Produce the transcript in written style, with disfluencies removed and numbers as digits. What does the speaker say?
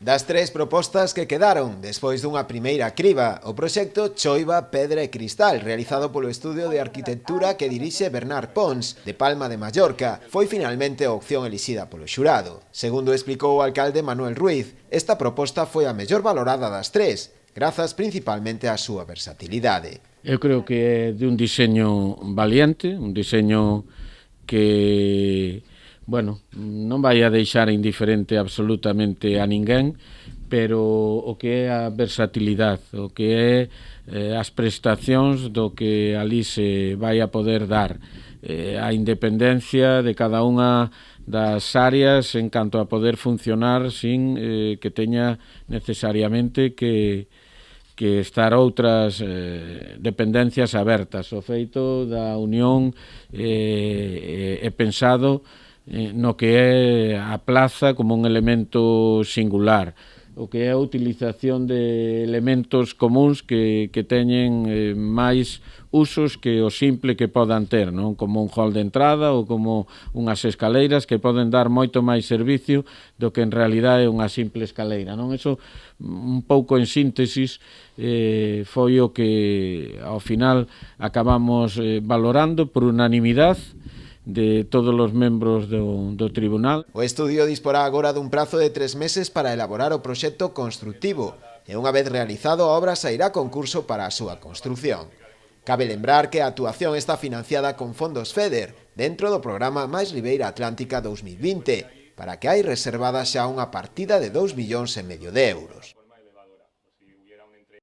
Das tres propostas que quedaron, despois dunha primeira criba, o proxecto Choiva, Pedra e Cristal, realizado polo Estudio de Arquitectura que dirixe Bernard Pons, de Palma de Mallorca, foi finalmente a opción elixida polo xurado. Segundo explicou o alcalde Manuel Ruiz, esta proposta foi a mellor valorada das tres, grazas principalmente á súa versatilidade. Eu creo que é de un diseño valiente, un diseño que, bueno, non vai a deixar indiferente absolutamente a ninguén, pero o que é a versatilidade, o que é as prestacións do que ali se vai a poder dar, a independencia de cada unha das áreas en canto a poder funcionar sin que teña necesariamente que estar outras dependencias abertas. O feito da unión é pensado no que é a plaza como un elemento singular, o que é a utilización de elementos comuns que teñen máis usos que o simple que podan ter, non? Como un hall de entrada ou como unhas escaleiras que poden dar moito máis servicio do que en realidade é unha simple escaleira, non? Eso, un pouco en síntesis, foi o que ao final acabamos valorando por unanimidade de todos os membros do tribunal. O estudio disporá agora dun prazo de 3 meses para elaborar o proxecto constructivo e unha vez realizado a obra sairá a concurso para a súa construción. Cabe lembrar que a actuación está financiada con fondos FEDER dentro do programa Mais Ribeira Atlántica 2020, para que hai reservada xa unha partida de 2,5 millóns de euros.